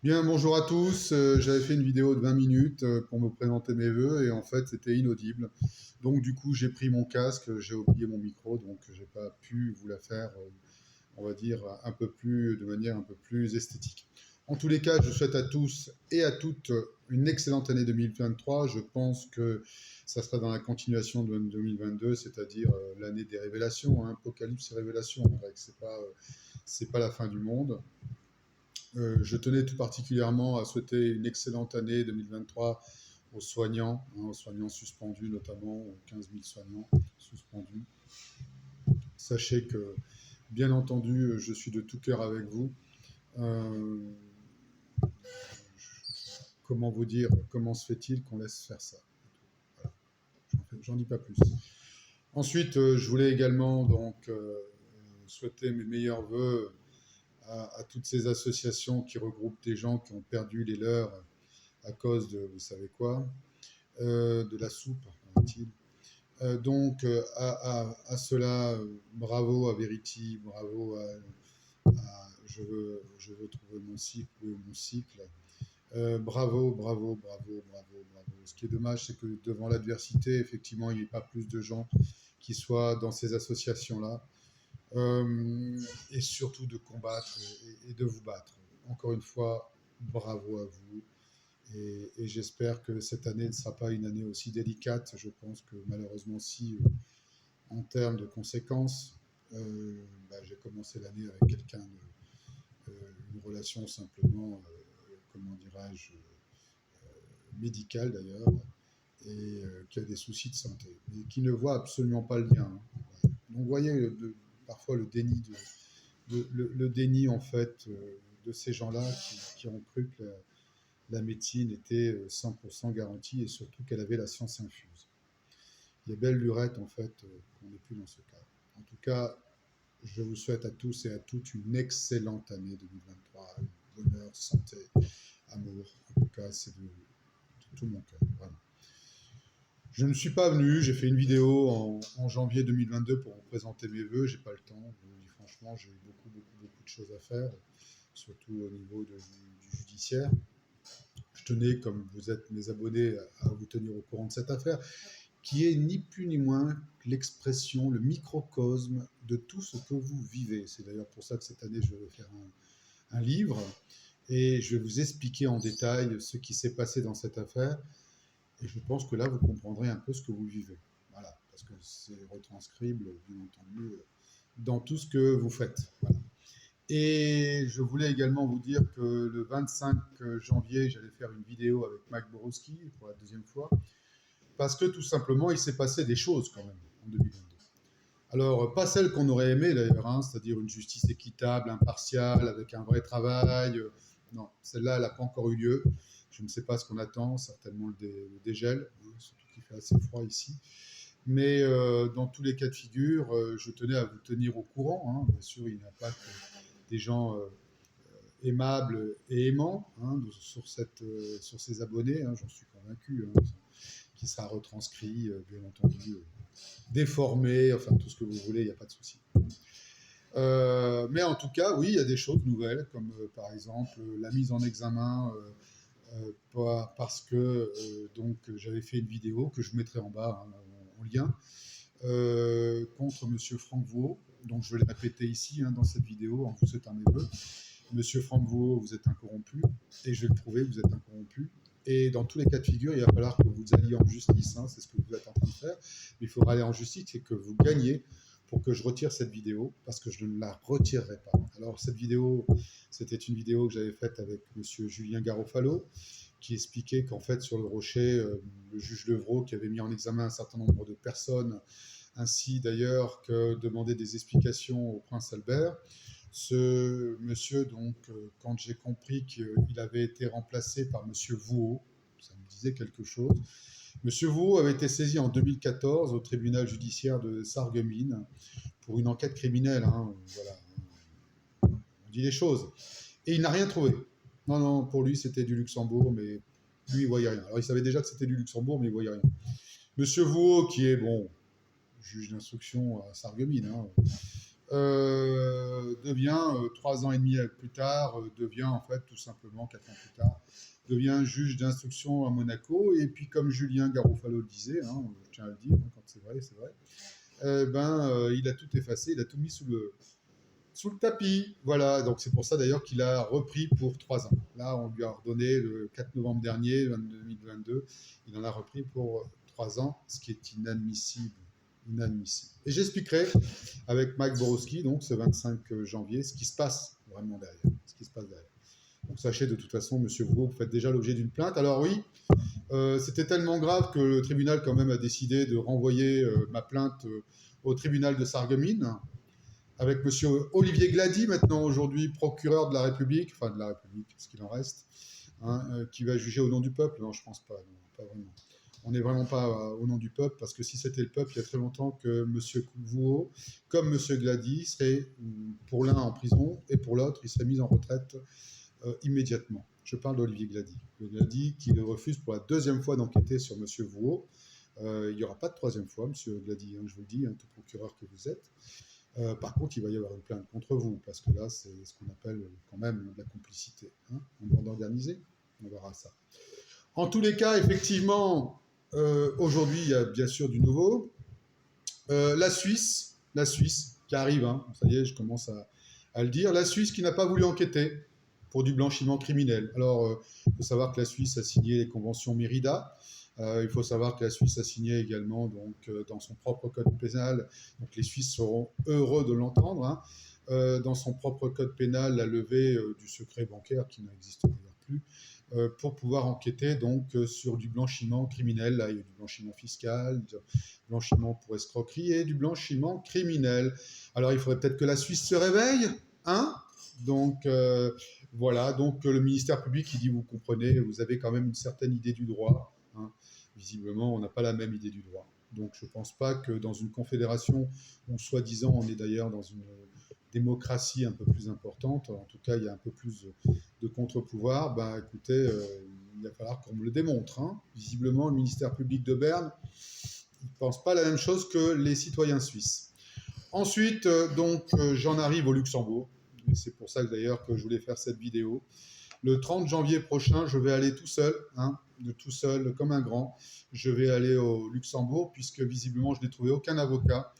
Bien, bonjour à tous. J'avais fait une vidéo de 20 minutes pour me présenter mes vœux et en fait c'était inaudible. Donc du coup j'ai pris mon casque, j'ai oublié mon micro, donc j'ai pas pu vous la faire, on va dire, un peu plus, de manière un peu plus esthétique. En tous les cas, je souhaite à tous et à toutes une excellente année 2023. Je pense que ça sera dans la continuation de 2022, c'est-à-dire l'année des révélations, hein, Apocalypse et révélations. En vrai, que c'est pas la fin du monde. Je tenais tout particulièrement à souhaiter une excellente année 2023 aux soignants suspendus notamment, aux 15 000 soignants suspendus. Sachez que, bien entendu, je suis de tout cœur avec vous. Euh, Comment vous dire, comment se fait-il qu'on laisse faire ça? Voilà, j'en dis pas plus. Ensuite, je voulais également donc souhaiter mes meilleurs voeux à toutes ces associations qui regroupent des gens qui ont perdu les leurs à cause de, vous savez quoi, de la soupe, paraît-il. À cela, bravo à Verity, bravo je veux trouver mon cycle, mon cycle. Bravo. Ce qui est dommage, c'est que devant l'adversité, effectivement, il n'y ait pas plus de gens qui soient dans ces associations-là. Et surtout de combattre et de vous battre. Encore une fois, bravo à vous. Et j'espère que cette année ne sera pas une année aussi délicate. Je pense que malheureusement, si en termes de conséquences, j'ai commencé l'année avec quelqu'un une relation simplement, comment dirais-je, médicale d'ailleurs, et qui a des soucis de santé, mais qui ne voit absolument pas le lien. Hein. Donc vous voyez parfois le déni, le déni en fait de ces gens-là qui ont cru que la médecine était 100% garantie et surtout qu'elle avait la science infuse. Il y a belle lurette en fait qu'on n'est plus dans ce cas. En tout cas, je vous souhaite à tous et à toutes une excellente année 2023, bonheur, santé, amour. En tout cas, c'est de tout mon cœur, vraiment. Je ne suis pas venu, j'ai fait une vidéo en janvier 2022 pour vous présenter mes vœux, j'ai pas le temps, je vous dis franchement, j'ai beaucoup de choses à faire, surtout au niveau du judiciaire. Je tenais, comme vous êtes mes abonnés, à vous tenir au courant de cette affaire, qui est ni plus ni moins que l'expression, le microcosme de tout ce que vous vivez. C'est d'ailleurs pour ça que cette année, je vais faire un livre et je vais vous expliquer en détail ce qui s'est passé dans cette affaire. Et je pense que là, vous comprendrez un peu ce que vous vivez. Voilà, parce que c'est retranscrible, bien entendu, dans tout ce que vous faites. Voilà. Et je voulais également vous dire que le 25 janvier, j'allais faire une vidéo avec Mike Borowski pour la deuxième fois, parce que tout simplement, il s'est passé des choses quand même en 2022. Alors, pas celles qu'on aurait aimées d'ailleurs, hein, c'est-à-dire une justice équitable, impartiale, avec un vrai travail. Non, celle-là, elle n'a pas encore eu lieu. Je ne sais pas ce qu'on attend, certainement le dégel, hein, surtout qu'il fait assez froid ici. Mais dans tous les cas de figure, je tenais à vous tenir au courant. Hein. Bien sûr, il n'y a pas que des gens aimables et aimants hein, sur ces abonnés, hein, j'en suis convaincu, hein, qui sera retranscrit, bien entendu, déformé, enfin tout ce que vous voulez, il n'y a pas de souci. Mais en tout cas, oui, il y a des choses nouvelles, comme par exemple la mise en examen, parce que donc j'avais fait une vidéo que je vous mettrai en bas hein, en lien, contre Monsieur Franck Vaux. Donc je vais le répéter ici hein, dans cette vidéo en vous souhaitant mes vœux. Monsieur Franck Vaux, vous êtes incorrompu, et je vais le prouver, vous êtes incorrompu. Et dans tous les cas de figure, il va falloir que vous alliez en justice, hein, c'est ce que vous êtes en train de faire. Mais il faudra aller en justice et que vous gagnez pour que je retire cette vidéo, parce que je ne la retirerai pas. Alors cette vidéo, c'était une vidéo que j'avais faite avec Monsieur Julien Garofalo, qui expliquait qu'en fait, sur le rocher, le juge Levrault, qui avait mis en examen un certain nombre de personnes, ainsi d'ailleurs que demander des explications au prince Albert, ce monsieur, donc, quand j'ai compris qu'il avait été remplacé par monsieur Vouot, ça me disait quelque chose. Monsieur Vouot avait été saisi en 2014 au tribunal judiciaire de Sarreguemines pour une enquête criminelle. Hein, voilà, on dit les choses. Et il n'a rien trouvé. Non, non, pour lui, c'était du Luxembourg, mais lui, il voyait rien. Alors, il savait déjà que c'était du Luxembourg, mais il voyait rien. Monsieur Vouot, qui est, bon, juge d'instruction à Sarreguemines, hein, devient 3 ans et demi plus tard, devient en fait tout simplement 4 ans plus tard, devient juge d'instruction à Monaco. Et puis comme Julien Garofalo le disait, hein, je tiens à le dire, hein, quand c'est vrai, c'est vrai, il a tout effacé, il a tout mis sous le tapis. Voilà, donc c'est pour ça d'ailleurs qu'il a repris pour 3 ans. Là, on lui a redonné le 4 novembre dernier, 2022, il en a repris pour 3 ans, ce qui est inadmissible. Inadmissible. Et j'expliquerai avec Mike Borowski, donc ce 25 janvier, ce qui se passe vraiment derrière. Ce qui se passe derrière. Donc sachez de toute façon, monsieur Vaux, vous faites déjà l'objet d'une plainte. Alors oui, c'était tellement grave que le tribunal quand même a décidé de renvoyer ma plainte au tribunal de Sarreguemines, avec monsieur Olivier Glady, maintenant aujourd'hui procureur de la République, enfin de la République, ce qu'il en reste, hein, qui va juger au nom du peuple. Non, je pense pas, non, pas vraiment. On n'est vraiment pas au nom du peuple, parce que si c'était le peuple, il y a très longtemps que M. Vouot, comme M. Glady, serait pour l'un en prison et pour l'autre, il serait mis en retraite immédiatement. Je parle d'Olivier Glady. Glady qui refuse pour la 2e fois d'enquêter sur M. Vouot. Il n'y aura pas de 3e fois, M. Glady, hein, je vous le dis, hein, tout procureur que vous êtes. Par contre, il va y avoir une plainte contre vous, parce que là, c'est ce qu'on appelle quand même de la complicité, hein, en bande organisée. On verra ça. En tous les cas, effectivement, aujourd'hui, il y a bien sûr du nouveau. La Suisse qui arrive, hein, ça y est, je commence à le dire, la Suisse qui n'a pas voulu enquêter pour du blanchiment criminel. Alors, il faut savoir que la Suisse a signé les conventions Mérida. Il faut savoir que la Suisse a signé également donc, dans son propre code pénal, donc les Suisses seront heureux de l'entendre, hein, dans son propre code pénal, la levée du secret bancaire, qui n'existe d'ailleurs plus, pour pouvoir enquêter donc sur du blanchiment criminel. Là, il y a du blanchiment fiscal, du blanchiment pour escroquerie et du blanchiment criminel. Alors, il faudrait peut-être que la Suisse se réveille, hein. Donc, voilà, donc le ministère public, il dit, vous comprenez, vous avez quand même une certaine idée du droit, hein. Visiblement, on n'a pas la même idée du droit. Donc, je ne pense pas que dans une confédération, où soi-disant, on est d'ailleurs dans une démocratie un peu plus importante, en tout cas, il y a un peu plus de contre-pouvoir, ben, écoutez, il va falloir qu'on me le démontre, hein. Visiblement, le ministère public de Berne, il ne pense pas la même chose que les citoyens suisses. Ensuite, j'en arrive au Luxembourg. Et c'est pour ça que d'ailleurs que je voulais faire cette vidéo. Le 30 janvier prochain, je vais aller tout seul, hein, tout seul comme un grand. Je vais aller au Luxembourg, puisque visiblement, je n'ai trouvé aucun avocat.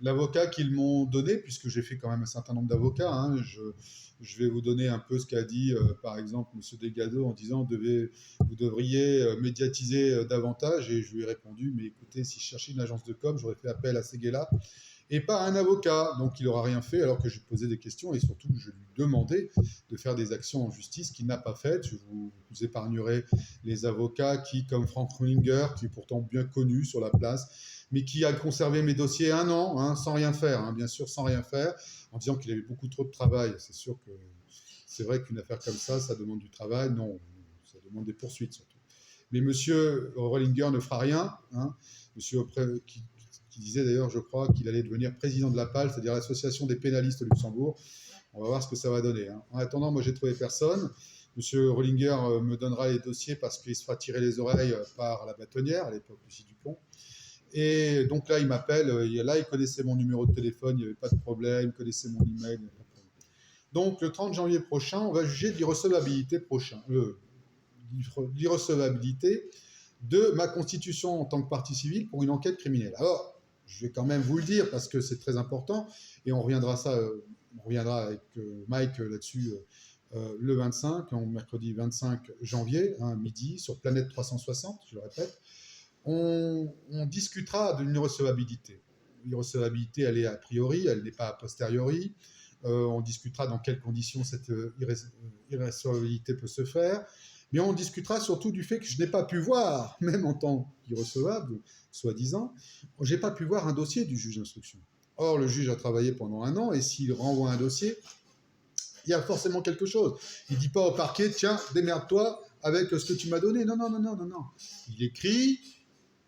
L'avocat qu'ils m'ont donné, puisque j'ai fait quand même un certain nombre d'avocats, hein, je vais vous donner un peu ce qu'a dit, par exemple, M. Delgado, en disant vous devriez médiatiser davantage. Et je lui ai répondu, mais écoutez, si je cherchais une agence de com, j'aurais fait appel à Seguela et pas un avocat. Donc il n'aura rien fait, alors que je lui posais des questions et surtout je lui demandais de faire des actions en justice qu'il n'a pas faites. Je vous épargnerai les avocats qui, comme Frank Rollinger, qui est pourtant bien connu sur la place, mais qui a conservé mes dossiers 1 an, hein, sans rien faire, hein, bien sûr sans rien faire, en disant qu'il avait beaucoup trop de travail. C'est sûr que c'est vrai qu'une affaire comme ça demande du travail. Non, ça demande des poursuites surtout. Mais M. Rollinger ne fera rien, hein, monsieur qui disait d'ailleurs, je crois, qu'il allait devenir président de la PAL, c'est-à-dire l'Association des pénalistes au Luxembourg. On va voir ce que ça va donner, hein. En attendant, moi, j'ai trouvé personne. Monsieur Rollinger me donnera les dossiers parce qu'il se fera tirer les oreilles par la bâtonnière, à l'époque Lucie Dupont. Et donc là, il m'appelle. Là, il connaissait mon numéro de téléphone, il n'y avait pas de problème, il connaissait mon email, il n'y avait pas de problème. Donc, le 30 janvier prochain, on va juger de l'irrecevabilité l'irrecevabilité de ma constitution en tant que partie civile pour une enquête criminelle. Alors, je vais quand même vous le dire parce que c'est très important et on reviendra avec Mike là-dessus le 25, mercredi 25 janvier, hein, midi, sur Planète 360, je le répète. On discutera d'une irrecevabilité. L'irrecevabilité, elle est a priori, elle n'est pas a posteriori. On discutera dans quelles conditions cette irrecevabilité peut se faire. Mais on discutera surtout du fait que je n'ai pas pu voir, même en tant qu'irrecevable, soi-disant, je n'ai pas pu voir un dossier du juge d'instruction. Or, le juge a travaillé pendant 1 an, et s'il renvoie un dossier, il y a forcément quelque chose. Il ne dit pas au parquet, tiens, démerde-toi avec ce que tu m'as donné. Non, non, non, non, non, non. Il écrit,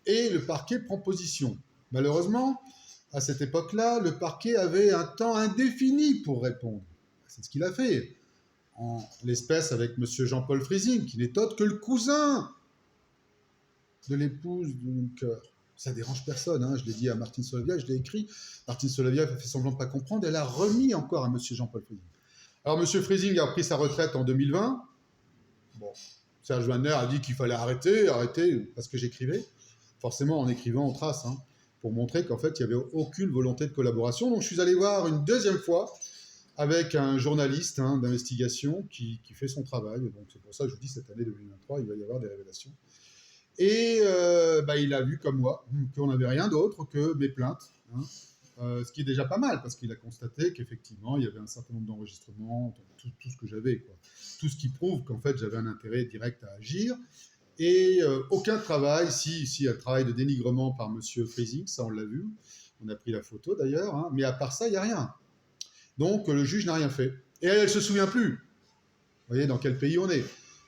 et le parquet prend position. Malheureusement, à cette époque-là, le parquet avait un temps indéfini pour répondre. C'est ce qu'il a fait. En l'espèce avec M. Jean-Paul Friesing, qui n'est autre que le cousin de l'épouse de Juncker. Ça dérange personne, hein. Je l'ai dit à Martine Solavia, je l'ai écrit. Martine Solavia a fait semblant de ne pas comprendre, elle a remis encore à M. Jean-Paul Freising. Alors, M. Freising a pris sa retraite en 2020. Bon, Serge Wagner a dit qu'il fallait arrêter, parce que j'écrivais. Forcément, en écrivant, on trace, hein, pour montrer qu'en fait, il n'y avait aucune volonté de collaboration. Donc, je suis allé voir une deuxième fois avec un journaliste, hein, d'investigation qui fait son travail. Donc, c'est pour ça que je vous dis, cette année 2023, il va y avoir des révélations. Et il a vu, comme moi, qu'on n'avait rien d'autre que mes plaintes, hein, ce qui est déjà pas mal, parce qu'il a constaté qu'effectivement, il y avait un certain nombre d'enregistrements, tout ce que j'avais, quoi. Tout ce qui prouve qu'en fait, j'avais un intérêt direct à agir. Et aucun travail, si un travail de dénigrement par M. Freising, ça on l'a vu, on a pris la photo d'ailleurs, hein, mais à part ça, il n'y a rien. Donc le juge n'a rien fait. Et elle ne se souvient plus. Vous voyez dans quel pays on est.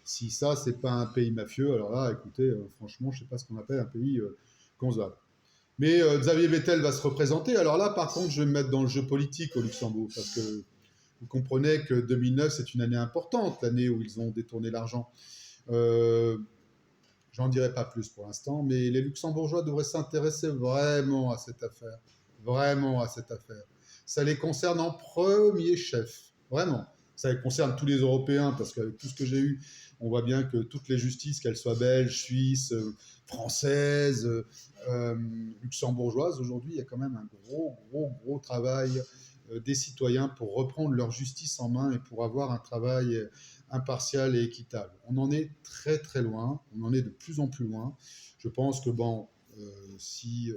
Si ça, c'est pas un pays mafieux, alors là, écoutez, franchement, je ne sais pas ce qu'on appelle un pays concevable. Mais Xavier Bettel va se représenter. Alors là, par contre, je vais me mettre dans le jeu politique au Luxembourg, parce que vous comprenez que 2009, c'est une année importante, l'année où ils ont détourné l'argent. J'en dirai pas plus pour l'instant, mais les Luxembourgeois devraient s'intéresser vraiment à cette affaire. Vraiment à cette affaire. Ça les concerne en premier chef. Vraiment. Ça les concerne tous les Européens, parce qu'avec tout ce que j'ai eu, on voit bien que toutes les justices, qu'elles soient belges, suisses, françaises, luxembourgeoises, aujourd'hui, il y a quand même un gros travail des citoyens pour reprendre leur justice en main et pour avoir un travail impartial et équitable. On en est très loin, on en est de plus en plus loin. Je pense que si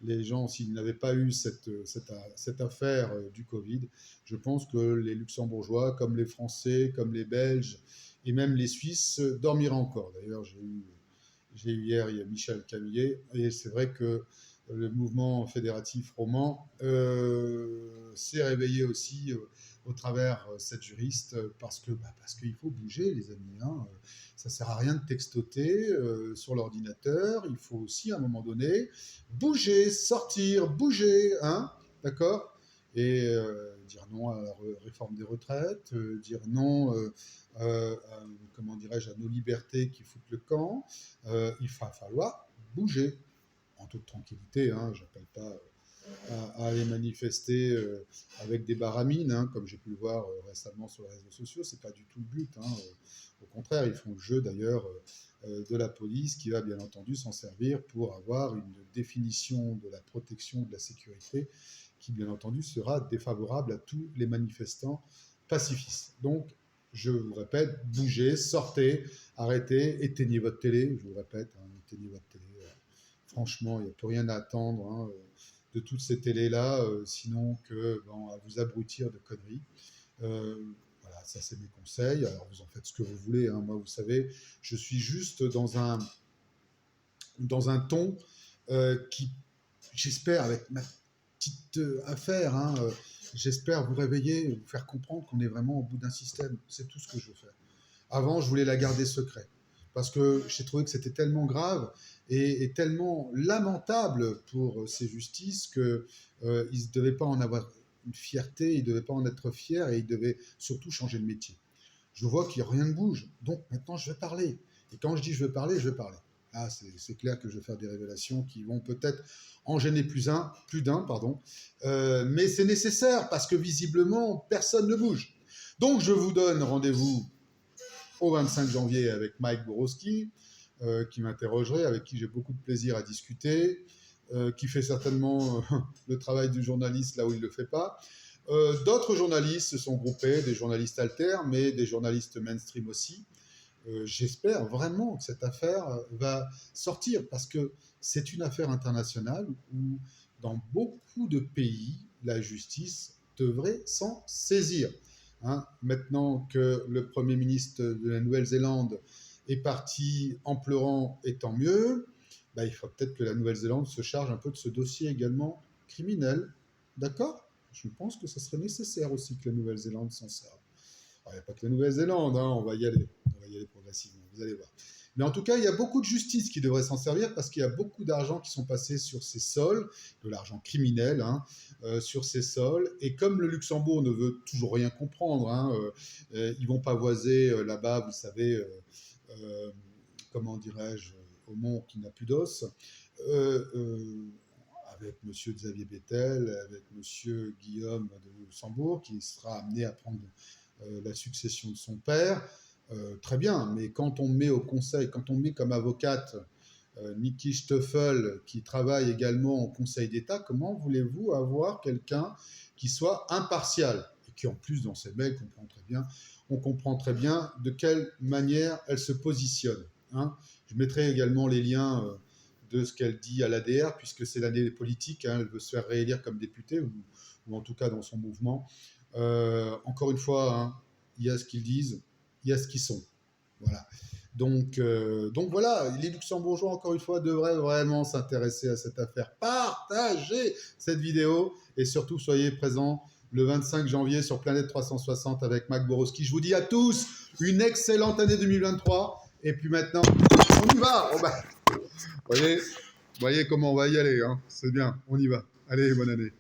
les gens, s'ils n'avaient pas eu cette affaire du Covid, je pense que les Luxembourgeois, comme les Français, comme les Belges et même les Suisses, dormiraient encore. D'ailleurs, j'ai eu hier, il y a Michel Camillet, et c'est vrai que le mouvement fédératif roman s'est réveillé aussi au travers cette juriste, parce qu'il faut bouger, les amis. Hein. Ça ne sert à rien de textoter sur l'ordinateur. Il faut aussi, à un moment donné, bouger, sortir, bouger. Hein, d'accord. Et dire non à la réforme des retraites, dire non comment dirais-je, à nos libertés qui foutent le camp. Il va falloir bouger en toute tranquillité. Hein, je n'appelle pas à aller manifester avec des baramines, hein, comme j'ai pu le voir récemment sur les réseaux sociaux. C'est pas du tout le but. Hein. Au contraire, ils font le jeu d'ailleurs de la police, qui va bien entendu s'en servir pour avoir une définition de la protection de la sécurité qui bien entendu sera défavorable à tous les manifestants pacifistes. Donc, je vous répète, bougez, sortez, arrêtez, éteignez votre télé. Je vous répète, hein, éteignez votre télé. Franchement, il n'y a plus rien à attendre hein, de toutes ces télés-là, sinon que à vous abrutir de conneries. Voilà, ça c'est mes conseils. Alors vous en faites ce que vous voulez. Hein. Moi, vous savez, je suis juste dans un ton qui, j'espère, avec ma petite affaire, hein, j'espère vous réveiller, vous faire comprendre qu'on est vraiment au bout d'un système. C'est tout ce que je veux faire. Avant, je voulais la garder secret, parce que j'ai trouvé que c'était tellement grave et tellement lamentable pour ces justices qu'ils ne devaient pas en avoir une fierté, ils ne devaient pas en être fiers et ils devaient surtout changer de métier. Je vois qu'il n'y a rien ne bouge, donc maintenant je vais parler. Et quand je dis je veux parler, je vais parler. Ah, c'est clair que je vais faire des révélations qui vont peut-être en gêner plus d'un, pardon. Mais c'est nécessaire parce que visiblement, personne ne bouge. Donc, je vous donne rendez-vous au 25 janvier avec Mike Borowski, qui m'interrogerait, avec qui j'ai beaucoup de plaisir à discuter, qui fait certainement le travail du journaliste là où il ne le fait pas. D'autres journalistes se sont groupés, des journalistes alters, mais des journalistes mainstream aussi. J'espère vraiment que cette affaire va sortir, parce que c'est une affaire internationale où, dans beaucoup de pays, la justice devrait s'en saisir. Hein, maintenant que le Premier ministre de la Nouvelle-Zélande est parti en pleurant, et tant mieux, il faut peut-être que la Nouvelle-Zélande se charge un peu de ce dossier également criminel. D'accord ? Je pense que ce serait nécessaire aussi que la Nouvelle-Zélande s'en serve. Alors, il n'y a pas que la Nouvelle-Zélande, hein, on va y aller progressivement, vous allez voir. Mais en tout cas, il y a beaucoup de justice qui devrait s'en servir, parce qu'il y a beaucoup d'argent qui sont passés sur ces sols, de l'argent criminel, hein, sur ces sols. Et comme le Luxembourg ne veut toujours rien comprendre, hein, ils vont pavoiser là-bas, vous savez, comment dirais-je, au mont qui n'a plus d'os. euh, avec M. Xavier Bettel, avec M. Guillaume de Luxembourg, qui sera amené à prendre la succession de son père. Très bien, mais quand on met au conseil, quand on met comme avocate Niki Stoffel, qui travaille également au Conseil d'État, comment voulez-vous avoir quelqu'un qui soit impartial et qui en plus dans ses mails on comprend très bien de quelle manière elle se positionne. Hein. Je mettrai également les liens de ce qu'elle dit à l'ADR, puisque c'est l'année des politiques, hein, elle veut se faire réélire comme députée, ou en tout cas dans son mouvement. Encore une fois, hein, il y a ce qu'ils disent, il y a ce qu'ils sont. Voilà. Donc voilà, les Luxembourgeois, encore une fois, devraient vraiment s'intéresser à cette affaire. Partagez cette vidéo et surtout soyez présents le 25 janvier sur Planète 360 avec Mac Borowski. Je vous dis à tous une excellente année 2023. Et puis maintenant, on y va. Voyez comment on va y aller. Hein. C'est bien, on y va. Allez, bonne année.